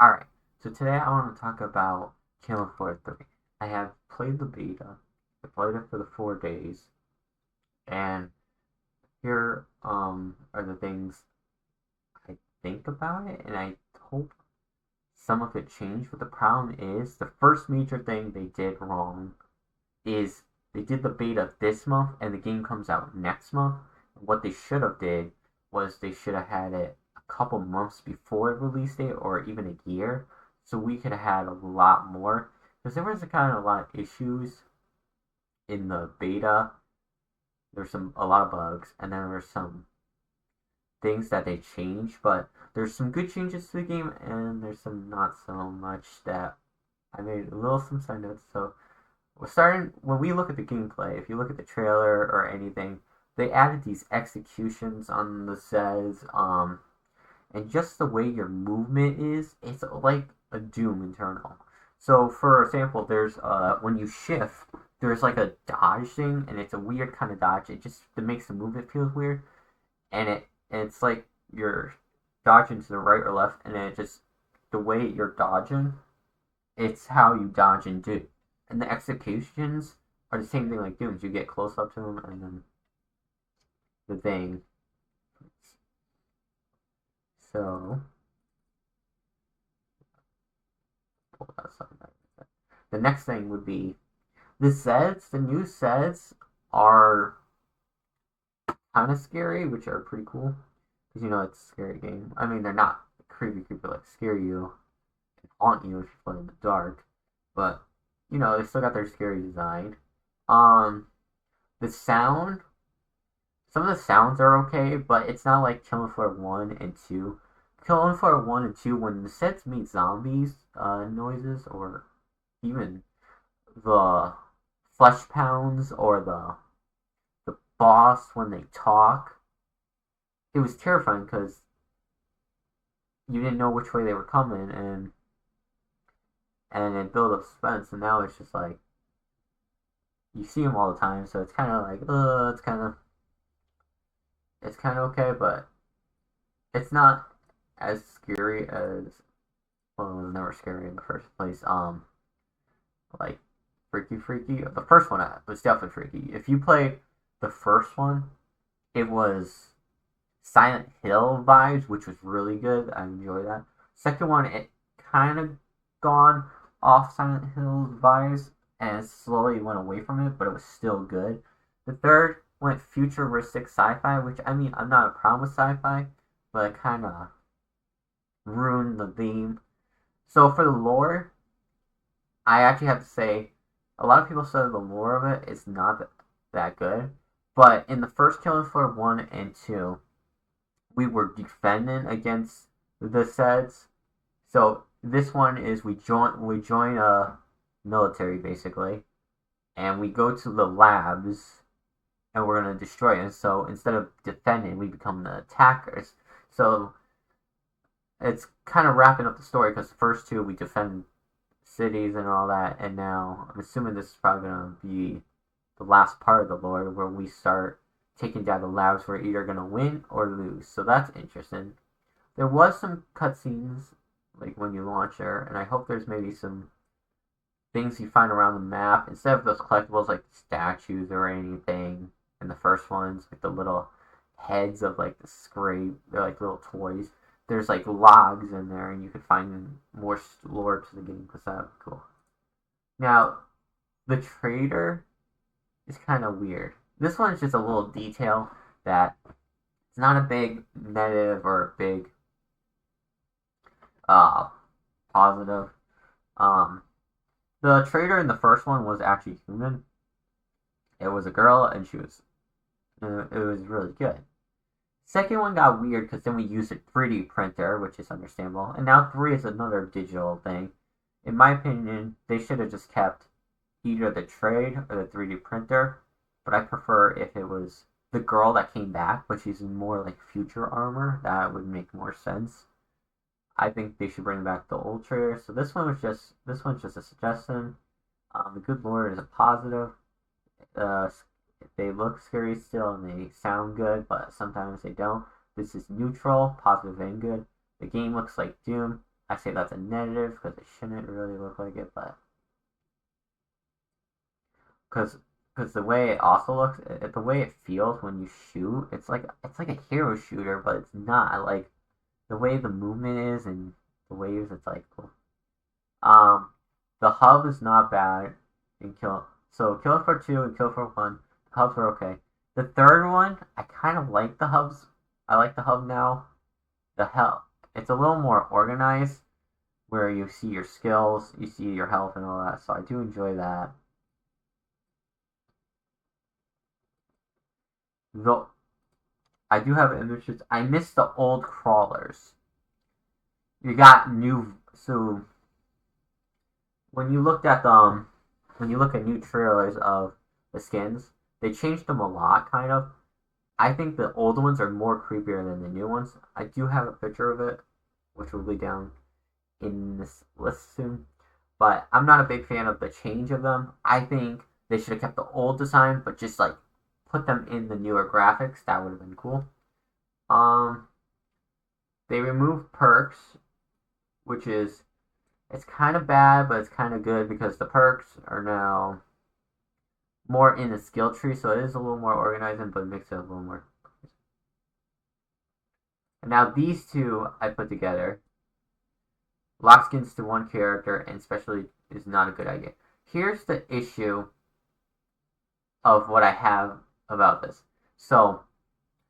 Alright, so today I want to talk about Killing Floor 3. I have played the beta, I played it for the 4 days, and here are the things I think about it, and I hope some of it changed. But the problem is, the first major thing they did wrong is they did the beta this month, and the game comes out next month. What they should have did was they should have had it a couple months before release date, or even a year, so we could have had a lot more. Because there was a lot of issues in the beta. There's a lot of bugs, and then there's some things that they changed, but there's some good changes to the game, and there's some not so much that I made a little some side notes. So we're starting when we look at the gameplay. If you look at the trailer or anything, they added these executions on the says, and just the way your movement is, it's like a Doom internal. So, for example, there's when you shift, there's like a dodge thing, and it's a weird kind of dodge. It makes the movement feel weird, and it's like you're dodging to the right or left, and it just the way you're dodging, it's how you dodge and do. And the executions are the same thing like Dooms. You get close up to them, and then the thing. So, the next thing would be the sets. The new sets are kind of scary, which are pretty cool. Because it's a scary game. I mean, they're not creepy like scare you and haunt you if you play in the dark. But, they still got their scary design. Um, the sound, some of the sounds are okay, but it's not like Killing Floor 1 and 2. Killing Floor 1 and 2, when the sets meet zombies noises, or even the flesh pounds, or the boss when they talk, it was terrifying because you didn't know which way they were coming, and it built up suspense. And now it's just like you see them all the time, so it's kind of like it's kind of okay, but it's not as scary as, well, it was never scary in the first place. Like Freaky. The first one was definitely freaky. If you played the first one, it was Silent Hill vibes, which was really good. I enjoyed that. Second one, it kind of gone off Silent Hill vibes and slowly went away from it, but it was still good. The third went futuristic sci-fi, which, I mean, I'm not a problem with sci-fi, but it kind of ruined the theme. So for the lore, I actually have to say, a lot of people said the lore of it is not that good. But in the first Killing Floor 1 and 2, we were defending against the Seds. So this one is we join a military basically, and we go to the labs, and we're gonna destroy it. So instead of defending, we become the attackers. So it's kind of wrapping up the story because the first two we defend cities and all that, and now I'm assuming this is probably gonna be the last part of the lore where we start taking down the labs. We're either gonna win or lose, so that's interesting. There was some cutscenes like when you launch there, and I hope there's maybe some things you find around the map instead of those collectibles like statues or anything in the first ones, like the little heads of like the scrape, they're like little toys. There's like logs in there, and you could find more lore to the game because that would be cool. Now, the trader is kind of weird. This one is just a little detail that it's not a big negative or a big uh positive. Um, the trader in the first one was actually human. It was a girl, and it was really good. Second one got weird because then we used a 3D printer, which is understandable, and now 3 is another digital thing. In my opinion, they should have just kept either the trade or the 3D printer, but I prefer if it was the girl that came back, but she's in more like future armor. That would make more sense. I think they should bring back the old trader. So this one's just a suggestion. The good lord is a positive. Uh, they look scary still and they sound good, but sometimes they don't. This is neutral, positive and good. The game looks like Doom. I say that's a negative because it shouldn't really look like it, but because the way it also looks, the way it feels when you shoot, it's like a hero shooter, but it's not. Like the way the movement is and the waves, it's like cool. Um, the hub is not bad in Kill. So Kill for 2 and Kill for 1, hubs are okay. The third one, I kind of like the hubs. I like the hub now. The hell, it's a little more organized, where you see your skills, you see your health and all that. So I do enjoy that. Though I do have images. I miss the old crawlers. You got new. So when you looked at when you look at new trailers of the skins, they changed them a lot, kind of. I think the old ones are more creepier than the new ones. I do have a picture of it, which will be down in this list soon. But I'm not a big fan of the change of them. I think they should have kept the old design, but just like put them in the newer graphics. That would have been cool. Um, they removed perks, which is it's kind of bad, but it's kind of good because the perks are now more in the skill tree, so it is a little more organizing, but it makes it a little more. And now these two I put together. Lock skins to one character, and especially is not a good idea. Here's the issue of what I have about this. So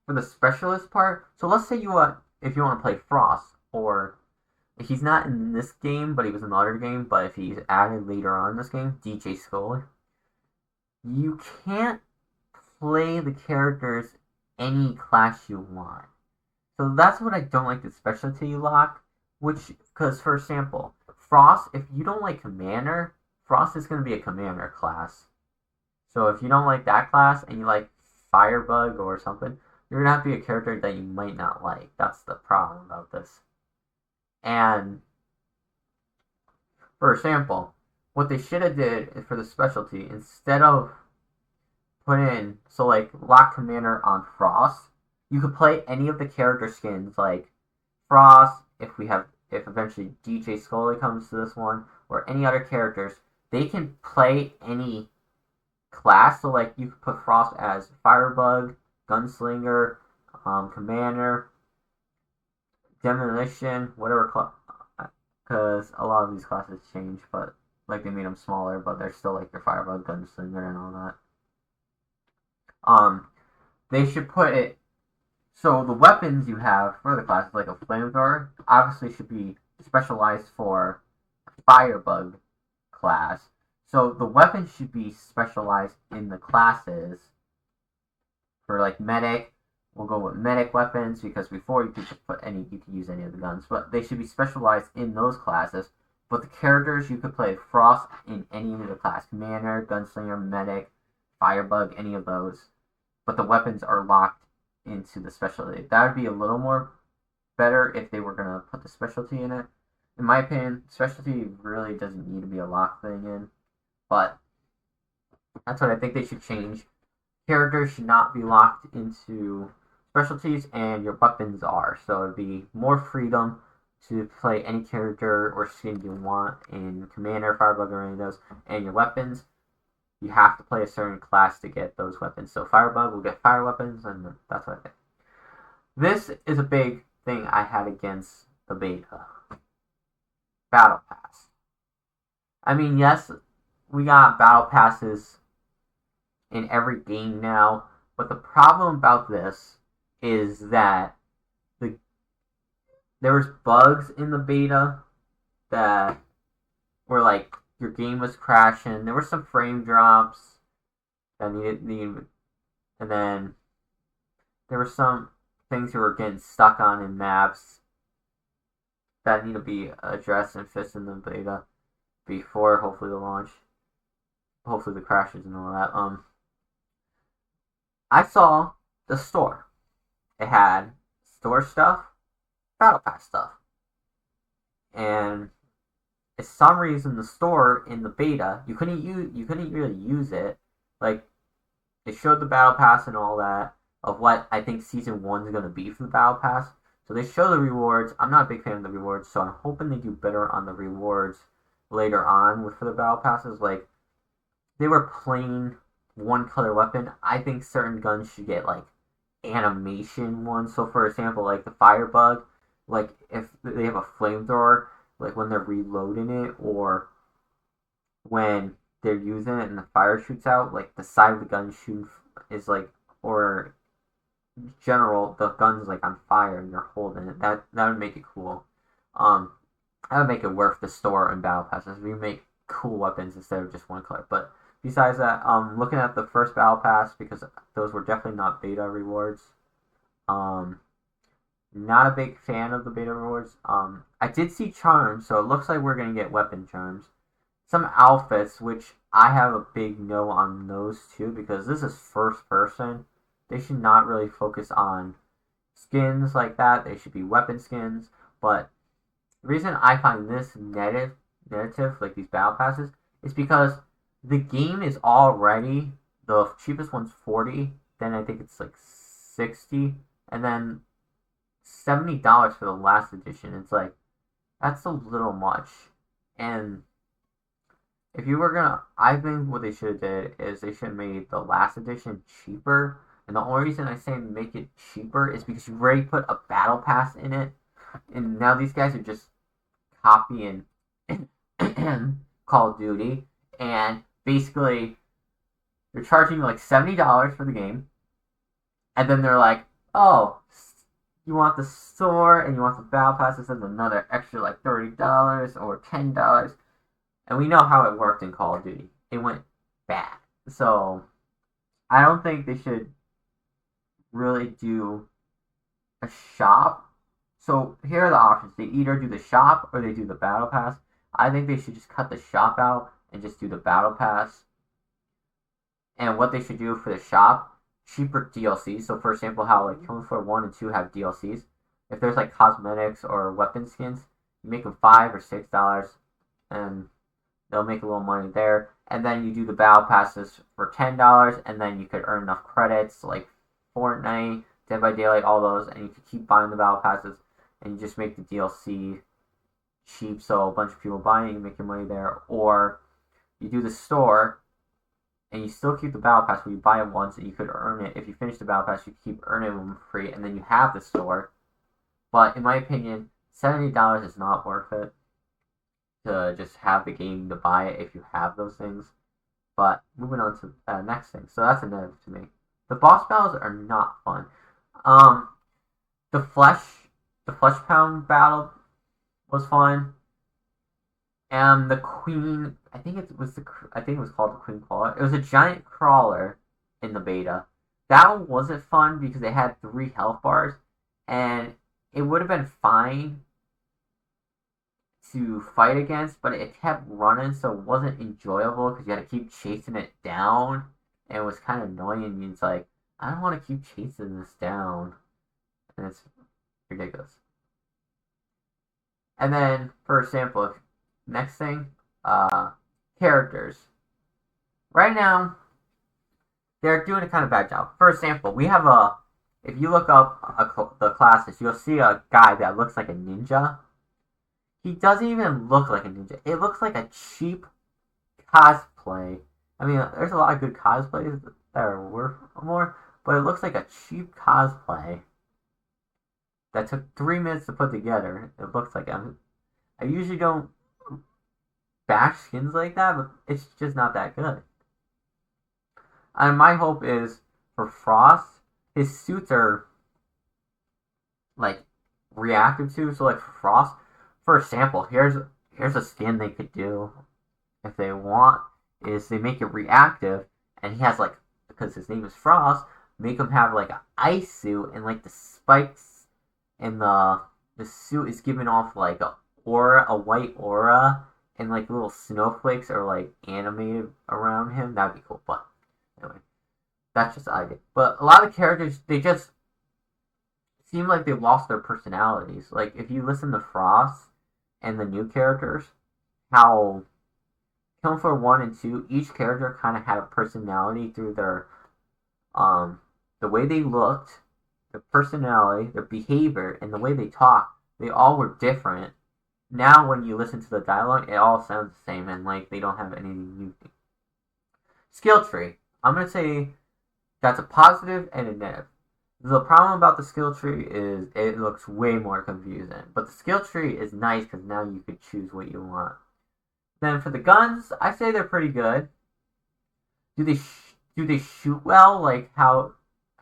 for the specialist part, so let's say you want if you want to play Frost, or he's not in this game, but he was in the other game. But if he's added later on in this game, DJ Scully, you can't play the characters any class you want. So that's what I don't like the specialty lock, which, because for example, Frost, if you don't like Commander, Frost is going to be a Commander class. So if you don't like that class and you like Firebug or something, you're going to have to be a character that you might not like. That's the problem about this. And for example, what they should have did for the specialty, instead of put in, so like lock Commander on Frost, you could play any of the character skins like Frost, if eventually DJ Scully comes to this one, or any other characters, they can play any class. So like you could put Frost as Firebug, Gunslinger, Commander, Demolition, whatever class, because a lot of these classes change, but like they made them smaller, but they're still like your Firebug, Gunslinger, and all that. They should put it so the weapons you have for the classes, like a flamethrower, obviously should be specialized for Firebug class. So the weapons should be specialized in the classes. For like medic, we'll go with medic weapons because before you could just you could use any of the guns, but they should be specialized in those classes. But the characters you could play Frost in any of the class, Commander, Gunslinger, Medic, Firebug, any of those. But the weapons are locked into the specialty. That would be a little more better if they were gonna put the specialty in it. In my opinion, specialty really doesn't need to be a lock thing in, but that's what I think they should change. Characters should not be locked into specialties, and your weapons are. So it'd be more freedom to play any character or skin you want in Commander, Firebug, or any of those. And your weapons, you have to play a certain class to get those weapons. So Firebug will get fire weapons, and that's what I think. This is a big thing I had against the beta. Battle Pass. I mean, yes, we got Battle Passes in every game now, but the problem about this is that there was bugs in the beta that were like your game was crashing. There were some frame drops that needed, and then there were some things you were getting stuck on in maps that need to be addressed and fixed in the beta before hopefully the launch. Hopefully the crashes and all that. I saw the store. It had store stuff, Battle Pass stuff, and for some reason the store in the beta you couldn't really use it. Like it showed the Battle Pass and all that of what I think Season 1 is going to be for the Battle Pass. So they show the rewards. I'm not a big fan of the rewards, so I'm hoping they do better on the rewards later on for the battle passes. Like, they were plain one color weapon. I think certain guns should get like animation ones. So for example, like the firebug, like if they have a flamethrower, like when they're reloading it or when they're using it and the fire shoots out, like the side of the gun shoot is like, or general the gun's like on fire and you're holding it. That would make it cool. Um, that would make it worth the store and battle passes. We make cool weapons instead of just one color. But besides that, looking at the first battle pass because those were definitely not beta rewards. Um, Not a big fan of the beta rewards. I did see charms, so it looks like we're gonna get weapon charms. Some outfits, which I have a big no on those too, because this is first person. They should not really focus on skins like that. They should be weapon skins. But the reason I find this negative, like these battle passes, is because the game is already the cheapest one's 40. Then I think it's like 60, and then $70 for the last edition. It's like that's a little much. And if you were gonna, I think what they should have did is they should have made the last edition cheaper. And the only reason I say make it cheaper is because you already put a battle pass in it, and now these guys are just copying Call of Duty, and basically they're charging you like $70 for the game, and then they're like, oh, you want the store and you want the battle passes and another extra like $30 or $10. And we know how it worked in Call of Duty. It went bad. So I don't think they should really do a shop. So here are the options. They either do the shop or they do the battle pass. I think they should just cut the shop out and just do the battle pass. And what they should do for the shop, cheaper DLC. So for example, how like Killing Floor 1 and 2 have DLCs. If there's like cosmetics or weapon skins, you make them $5 or $6 and they'll make a little money there. And then you do the battle passes for $10 and then you could earn enough credits like Fortnite, Dead by Daylight, all those, and you could keep buying the battle passes and you just make the DLC cheap so a bunch of people buy it, you make your money there. Or you do the store and you still keep the battle pass where you buy it once and you could earn it. If you finish the battle pass, you keep earning them free and then you have the store. But in my opinion, $70 is not worth it to just have the game to buy it if you have those things. But moving on to the next thing. So that's a negative to me. The boss battles are not fun. The flesh pound battle was fun. And the queen, I think it was called the queen crawler. It was a giant crawler in the beta. That one wasn't fun because it had 3 health bars, and it would have been fine to fight against, but it kept running, so it wasn't enjoyable because you had to keep chasing it down, and it was kind of annoying. It's like, I don't want to keep chasing this down, and it's ridiculous. And then, for example, next thing, characters. Right now, they're doing a kind of bad job. For example, we have if you look up the classes, you'll see a guy that looks like a ninja. He doesn't even look like a ninja. It looks like a cheap cosplay. I mean, there's a lot of good cosplays that are worth more, but it looks like a cheap cosplay that took 3 minutes to put together. It looks like I usually don't bash skins like that, but it's just not that good. And my hope is for Frost, his suits are like reactive to. So like for Frost, for example, here's a skin they could do if they want is they make it reactive, and he has like, because his name is Frost, make him have like an ice suit, and like the spikes and the suit is giving off like a white aura, and like little snowflakes are like animated around him. That'd be cool. But anyway, that's just I did. But a lot of characters, they just seem like they've lost their personalities. Like if you listen to Frost and the new characters, how Killing Floor 1 and 2, each character kind of had a personality through their the way they looked, their personality, their behavior, and the way they talk, they all were different. Now, when you listen to the dialogue, it all sounds the same, and like they don't have anything new. Skill tree. I'm gonna say that's a positive and a negative. The problem about the skill tree is it looks way more confusing, but the skill tree is nice because now you could choose what you want. Then for the guns, I say they're pretty good. Do they shoot well? Like how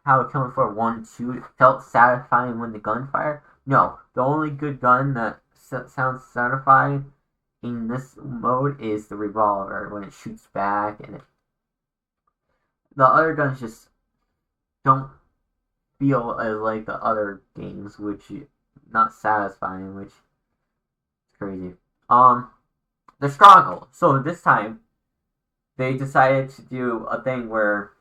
Killing Floor 1 2 felt satisfying when the gun fired? No, the only good gun that sounds satisfying in this mode is the revolver when it shoots back, and the other guns just don't feel as like the other games, which not satisfying, which is crazy. The struggle. So this time they decided to do a thing where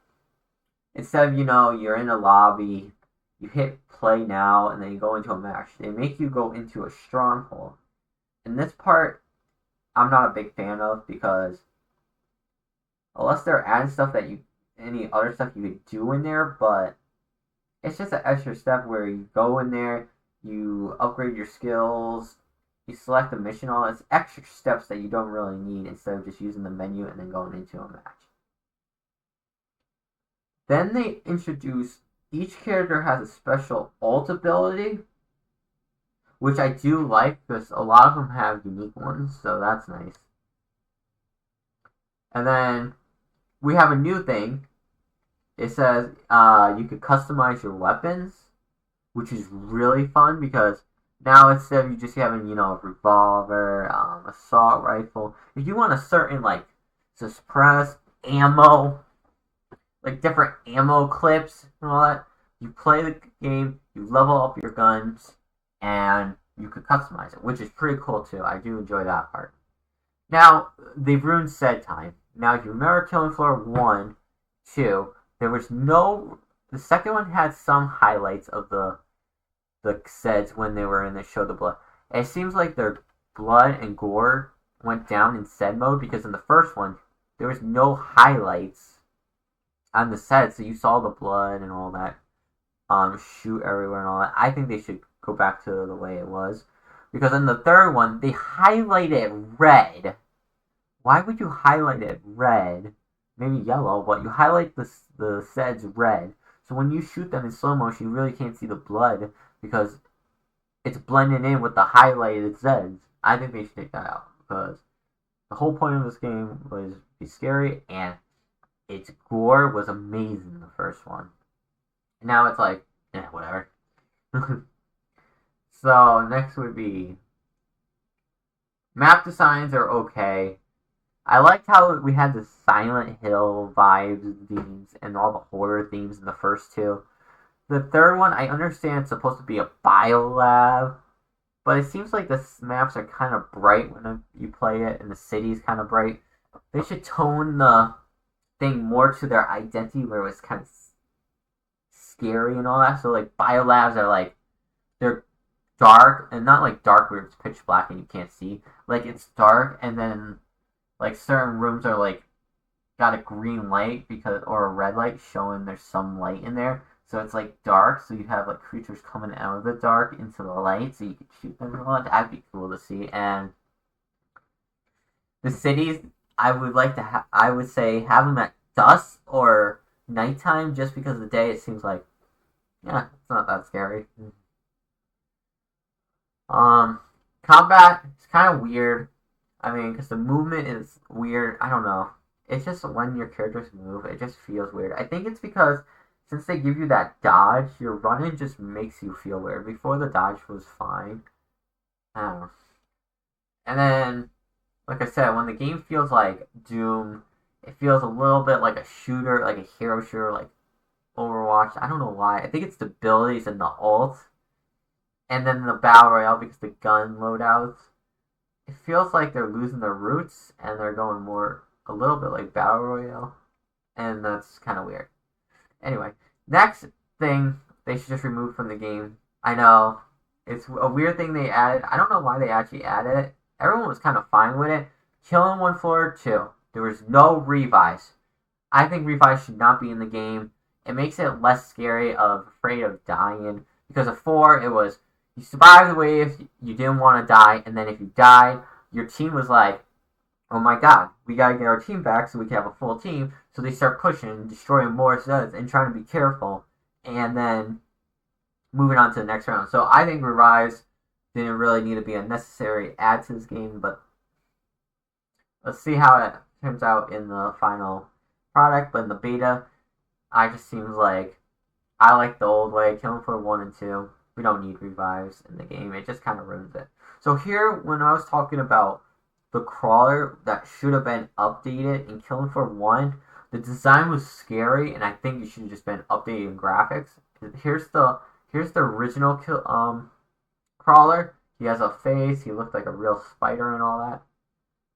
instead of you're in a lobby, you hit play now, and then you go into a match. They make you go into a stronghold. And this part, I'm not a big fan of because unless they're adding stuff that any other stuff you could do in there, but it's just an extra step where you go in there, you upgrade your skills, you select a mission, all that's extra steps that you don't really need instead of just using the menu and then going into a match. Then they introduce each character has a special ult ability, which I do like because a lot of them have unique ones, so that's nice. And then we have a new thing. It says you could customize your weapons, which is really fun because now instead of you just having a revolver, assault rifle, if you want a certain like suppressed ammo, like different ammo clips and all that, you play the game, you level up your guns, and you could customize it, which is pretty cool too. I do enjoy that part. Now they've ruined set time. Now if you remember Killing Floor 1, 2, there was no. The second one had some highlights of the seds when they were in the show the blood. And it seems like their blood and gore went down in sed mode because in the first one there was no highlights on the set, so you saw the blood and all that, shoot everywhere and all that. I think they should go back to the way it was, because in the third one they highlight it red. Why would you highlight it red? Maybe yellow, but you highlight the seds red, so when you shoot them in slow motion, you really can't see the blood because it's blending in with the highlighted seds. I think they should take that out because the whole point of this game was to be scary, and its gore was amazing, the first one. And now it's like, whatever. So, next would be map designs are okay. I liked how we had the Silent Hill vibes, themes, and all the horror themes in the first two. The third one, I understand it's supposed to be a biolab, but it seems like the maps are kind of bright when you play it, and the city's kind of bright. They should tone the thing more to their identity, where it was kind of scary and all that. So like biolabs are like they're dark, and not like dark where it's pitch black and you can't see. Like it's dark, and then like certain rooms are like got a green light or a red light showing there's some light in there. So it's like dark, so you have like creatures coming out of the dark into the light, so you can shoot them and all that. That'd be cool to see. And the cities, I would like to I would say have them at dusk or nighttime, just because of the day it seems like, it's not that scary. Combat is kind of weird. I mean, because the movement is weird. I don't know. It's just when your characters move, it just feels weird. I think it's because since they give you that dodge, your running just makes you feel weird. Before, the dodge was fine. I don't know. And then, like I said, when the game feels like Doom, it feels a little bit like a shooter, like a hero shooter, like Overwatch. I don't know why. I think it's the abilities and the ult. And then the Battle Royale because the gun loadouts. It feels like they're losing their roots and they're going more a little bit like Battle Royale. And that's kind of weird. Anyway, next thing they should just remove from the game. I know. It's a weird thing they added. I don't know why they actually added it. Everyone was kind of fine with it. Killing One Floor 2. There was no revives. I think revives should not be in the game. It makes it less scary of afraid of dying. Because of 4, it was you survived the wave, you didn't want to die, and then if you died, your team was like, oh my god, we gotta get our team back so we can have a full team. So they start pushing, destroying more studs, and trying to be careful, and then moving on to the next round. So I think Revives didn't really need to be a necessary add to this game, but let's see how it turns out in the final product. But in the beta, I just seems like I like the old way, Killing Floor 1 and 2. We don't need revives in the game. It just kind of ruins it. So here, when I was talking about the crawler that should have been updated in Killing Floor 1, the design was scary, and I think it should have just been updated in graphics. Here's the original crawler. He has a face. He looked like a real spider and all that.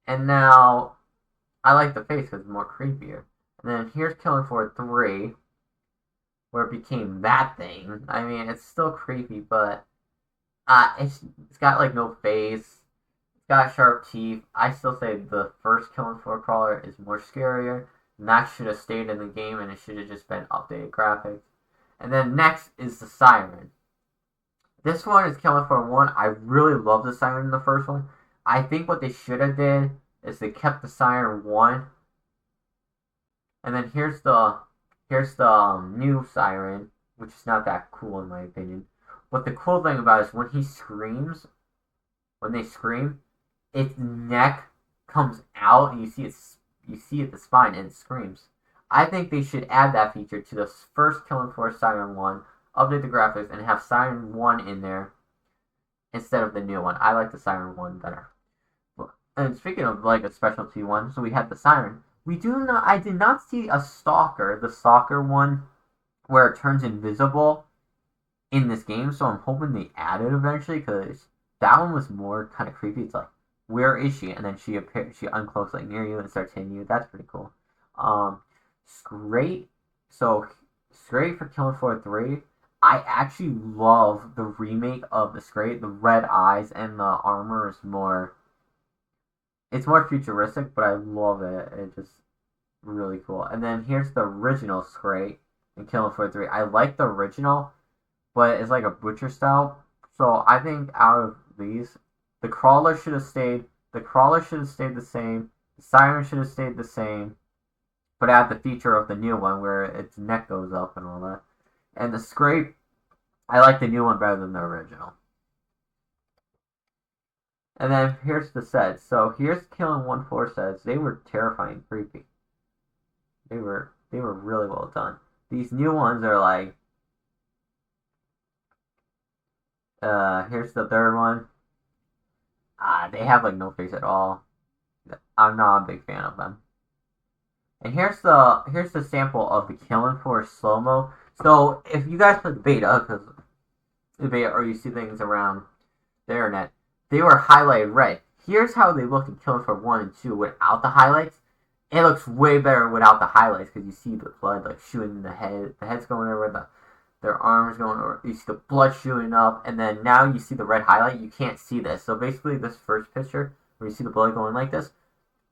And now, I like the face because it's more creepier. And then here's Killing Floor 3, where it became that thing. I mean, it's still creepy, but it's got like no face. It's got sharp teeth. I still say the first Killing Floor crawler is more scarier. And that should have stayed in the game, and it should have just been updated graphics. And then next is the Siren. This one is Killing Floor 1. I really love the Siren in the first one. I think what they should have did is they kept the Siren 1. And then here's the new Siren, which is not that cool in my opinion. But the cool thing about it is when he screams, when they scream, its neck comes out and you see it the spine and it screams. I think they should add that feature to the first Killing Floor Siren 1, update the graphics, and have Siren 1 in there instead of the new one. I like the Siren 1 better. And speaking of like a specialty one, so we had the Siren. I did not see a Stalker, the Stalker one, where it turns invisible in this game, so I'm hoping they add it eventually, because that one was more kind of creepy. It's like, where is she? And then she uncloaks like near you and starts hitting you. That's pretty cool. Scrate. So, Scrate for Killing Floor 3. I actually love the remake of the Scrate. The red eyes and the armor is more... It's more futuristic, but I love it. It's just really cool. And then here's the original Scrate in Killing Floor 3. I like the original, but it's like a butcher style. So I think out of these, the crawler should have stayed. The crawler should have stayed the same. The Siren should have stayed the same, but add the feature of the new one where its neck goes up and all that. And the Scrape, I like the new one better than the original. And then here's the sets. So here's Killing 1-4 sets. They were terrifying, creepy. They were really well done. These new ones are like, here's the third one. They have like no face at all. I'm not a big fan of them. And here's the sample of the Killing Floor slow-mo. So if you guys play the beta, because the beta, or you see things around the internet, they were highlighted red. Here's how they look in Killing Floor 1 and 2 without the highlights. It looks way better without the highlights, because you see the blood like shooting in the head. The head's going over, their arms going over. You see the blood shooting up, and then now you see the red highlight. You can't see this. So basically, this first picture where you see the blood going like this,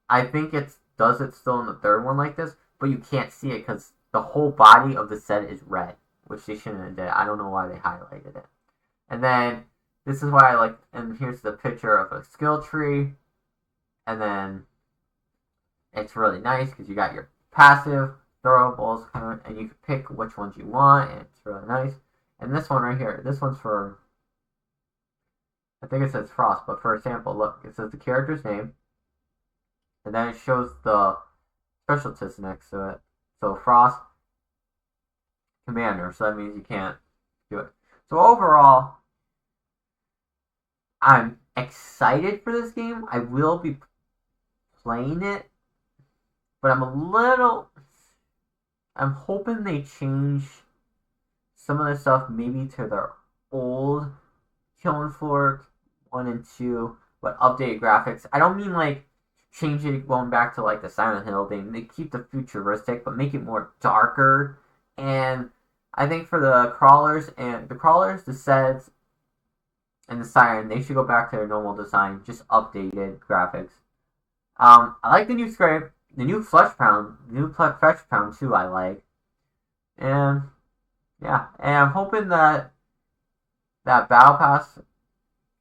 I think it does it still in the third one like this, but you can't see it because the whole body of the set is red, which they shouldn't have did. I don't know why they highlighted it. And then this is why I like. And here's the picture of a skill tree, and then it's really nice because you got your passive throwables, and you can pick which ones you want, and it's really nice. And this one right here, this one's for, I think it says Frost, but for example, look, it says the character's name, and then it shows the specialist next to it. So Frost Commander, so that means you can't do it. So overall, I'm excited for this game. I will be playing it, but I'm hoping they change some of the stuff maybe to their old Killing Floor 1 and 2, but updated graphics. I don't mean like change it going back to like the Silent Hill thing. They keep the futuristic, but make it more darker. And I think for the crawlers, the sets, and the Siren, they should go back to their normal design, just updated graphics. I like the new Scrape. The new Flesh Pound too, I like. And yeah, and I'm hoping that that battle pass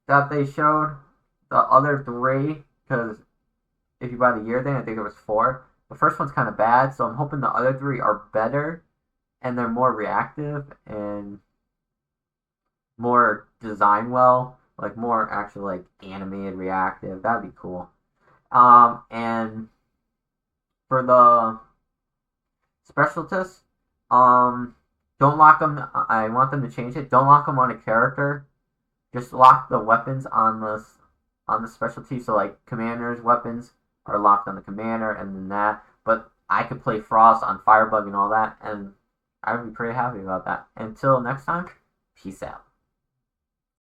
that they showed, the other three, because if you buy the year thing, I think it was four. The first one's kind of bad, so I'm hoping the other three are better and they're more reactive and more designed well, like more actually like animated reactive. That'd be cool. And for the specialists, um, don't lock them. I want them to change it. Don't lock them on a character. Just lock the weapons on the specialty. So like commander's weapons are locked on the commander, and then that. But I could play Frost on Firebug and all that, and I would be pretty happy about that. Until next time, peace out.